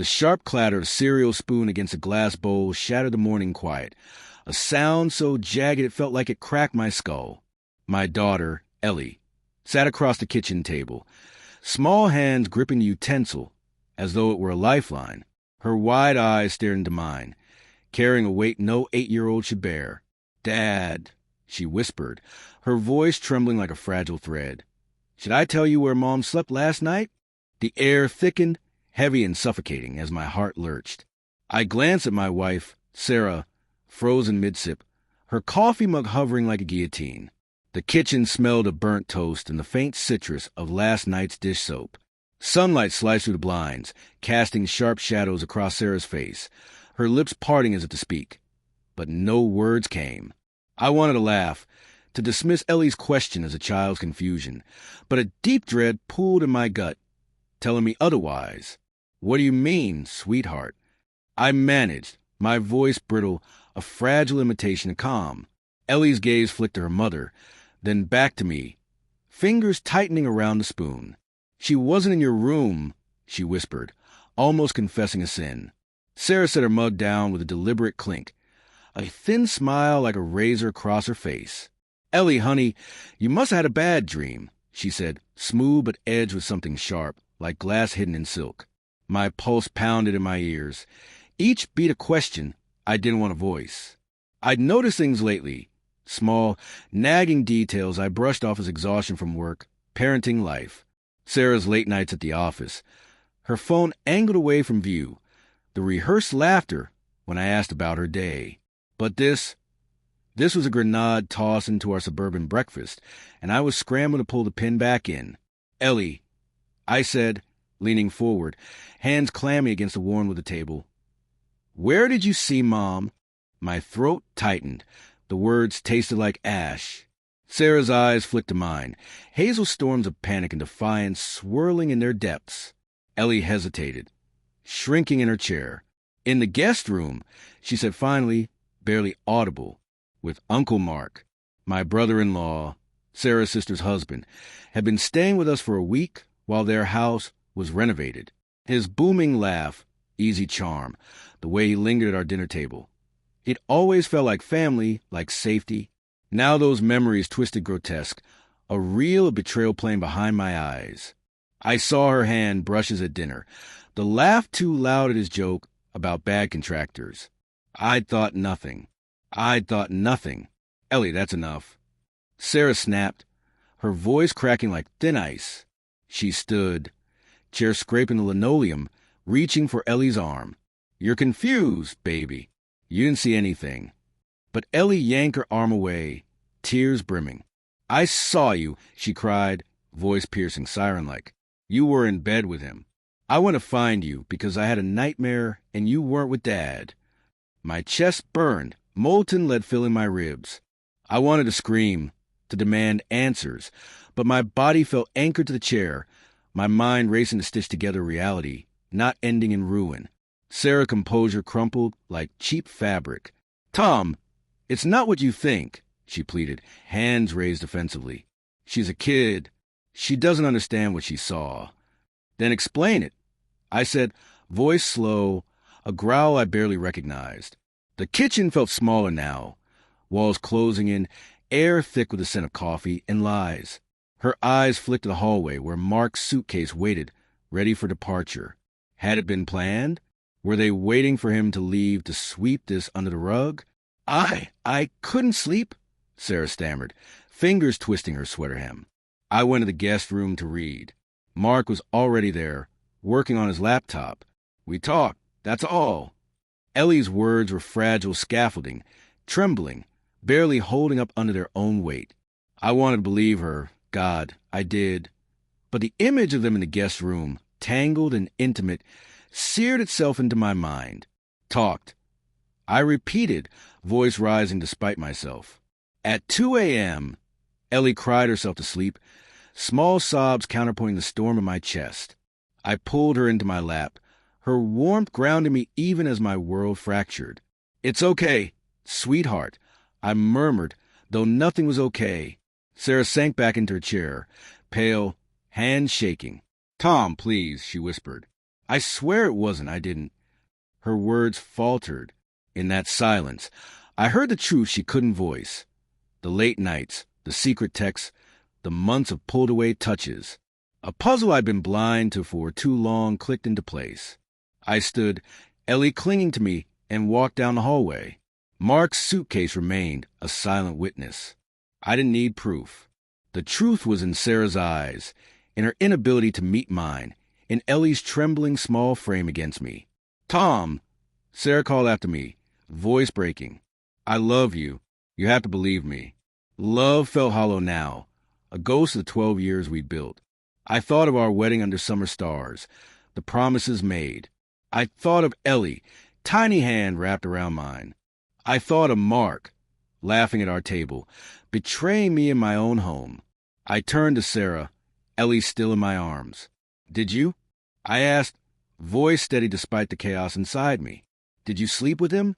The sharp clatter of cereal spoon against a glass bowl shattered the morning quiet, a sound so jagged it felt like it cracked my skull. My daughter, Ellie, sat across the kitchen table, small hands gripping the utensil as though it were a lifeline, her wide eyes stared into mine, carrying a weight no 8-year-old should bear. "Dad," she whispered, her voice trembling like a fragile thread. "Should I tell you where Mom slept last night?" The air thickened, heavy and suffocating, as my heart lurched. I glanced at my wife, Sarah, frozen mid-sip, her coffee mug hovering like a guillotine. The kitchen smelled of burnt toast and the faint citrus of last night's dish soap. Sunlight sliced through the blinds, casting sharp shadows across Sarah's face, her lips parting as if to speak. But no words came. I wanted to laugh, to dismiss Ellie's question as a child's confusion, but a deep dread pulled in my gut, telling me otherwise. "What do you mean, sweetheart?" I managed, my voice brittle, a fragile imitation of calm. Ellie's gaze flicked to her mother, then back to me, fingers tightening around the spoon. "She wasn't in your room," she whispered, almost confessing a sin. Sarah set her mug down with a deliberate clink, a thin smile like a razor across her face. "Ellie, honey, you must have had a bad dream," she said, smooth but edged with something sharp, like glass hidden in silk. My pulse pounded in my ears, each beat a question I didn't want to voice. I'd noticed things lately, small, nagging details I brushed off as exhaustion from work, parenting, life. Sarah's late nights at the office, her phone angled away from view, the rehearsed laughter when I asked about her day. But this was a grenade tossed into our suburban breakfast, and I was scrambling to pull the pin back in. "Ellie," I said, leaning forward, hands clammy against the worn of the table. "Where did you see Mom?" My throat tightened. The words tasted like ash. Sarah's eyes flicked to mine, hazel storms of panic and defiance swirling in their depths. Ellie hesitated, shrinking in her chair. "In the guest room," she said finally, barely audible, "with Uncle Mark, my brother-in-law, Sarah's sister's husband, had been staying with us for a week while their house was renovated." His booming laugh, easy charm, the way he lingered at our dinner table. It always felt like family, like safety. Now those memories twisted grotesque, a reel of betrayal playing behind my eyes. I saw her hand brushes at dinner, the laugh too loud at his joke about bad contractors. I'd thought nothing. "Ellie, that's enough." Sarah snapped, her voice cracking like thin ice. She stood, chair scraping the linoleum, reaching for Ellie's arm. "You're confused, baby. You didn't see anything." But Ellie yanked her arm away, tears brimming. "I saw you," she cried, voice piercing, siren-like. "You were in bed with him. I went to find you because I had a nightmare and you weren't with Dad." My chest burned, molten lead filling my ribs. I wanted to scream, to demand answers, but my body felt anchored to the chair, my mind racing to stitch together reality, not ending in ruin. Sarah's composure crumpled like cheap fabric. "Tom, it's not what you think," she pleaded, hands raised defensively. "She's a kid. She doesn't understand what she saw." "Then explain it," I said, voice slow, a growl I barely recognized. The kitchen felt smaller now, walls closing in, air thick with the scent of coffee and lies. Her eyes flicked to the hallway where Mark's suitcase waited, ready for departure. Had it been planned? Were they waiting for him to leave to sweep this under the rug? I couldn't sleep," Sarah stammered, fingers twisting her sweater hem. I went to the guest room to read. Mark was already there, working on his laptop. "We talked, that's all." Ellie's words were fragile scaffolding, trembling, barely holding up under their own weight. I wanted to believe her. God, I did. But the image of them in the guest room, tangled and intimate, seared itself into my mind. "Talked," I repeated, voice rising despite myself. At 2 a.m., Ellie cried herself to sleep, small sobs counterpointing the storm in my chest. I pulled her into my lap, her warmth grounding me even as my world fractured. "It's okay, sweetheart," I murmured, though nothing was okay. Sarah sank back into her chair, pale, hands shaking. "Tom, please," she whispered. I swear it wasn't. I didn't. Her words faltered. In that silence, I heard the truth she couldn't voice. The late nights, the secret texts, the months of pulled-away touches. A puzzle I'd been blind to for too long clicked into place. I stood, Ellie clinging to me, and walked down the hallway. Mark's suitcase remained a silent witness. I didn't need proof. The truth was in Sarah's eyes, in her inability to meet mine, in Ellie's trembling small frame against me. "Tom," Sarah called after me, voice breaking. "I love you. You have to believe me." Love felt hollow now, a ghost of the 12 years we'd built. I thought of our wedding under summer stars, the promises made. I thought of Ellie, tiny hand wrapped around mine. I thought of Mark, laughing at our table, betraying me in my own home. I turned to Sarah, Ellie still in my arms. "Did you?" I asked, voice steady despite the chaos inside me. "Did you sleep with him?"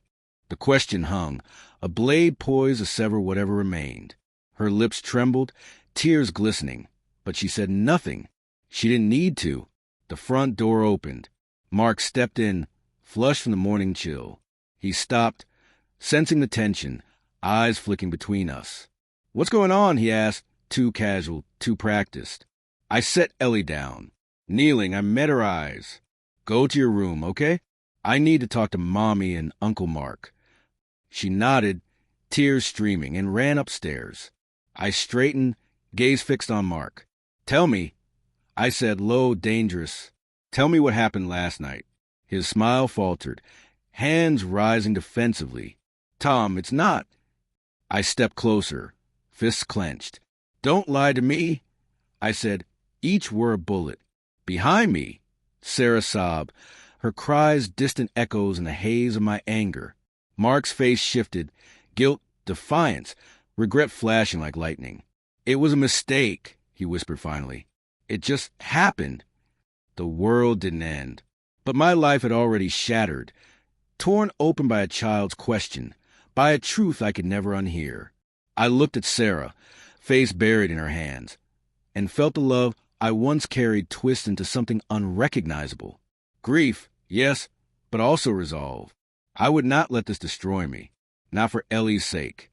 The question hung, a blade poised to sever whatever remained. Her lips trembled, tears glistening, but she said nothing. She didn't need to. The front door opened. Mark stepped in, flushed from the morning chill. He stopped, sensing the tension, eyes flicking between us. "What's going on?" he asked, too casual, too practiced. I set Ellie down. Kneeling, I met her eyes. "Go to your room, okay? I need to talk to Mommy and Uncle Mark." She nodded, tears streaming, and ran upstairs. I straightened, gaze fixed on Mark. "Tell me," I said, low, dangerous. "Tell me what happened last night." His smile faltered, hands rising defensively. "Tom, it's not." I stepped closer, fists clenched. "Don't lie to me," I said, each word a bullet. "Behind me," Sarah sobbed, her cries distant echoes in the haze of my anger. Mark's face shifted, guilt, defiance, regret flashing like lightning. "It was a mistake," he whispered finally. "It just happened." The world didn't end, but my life had already shattered, torn open by a child's question, by a truth I could never unhear. I looked at Sarah, face buried in her hands, and felt the love I once carried twist into something unrecognizable. Grief, yes, but also resolve. I would not let this destroy me, not for Ellie's sake.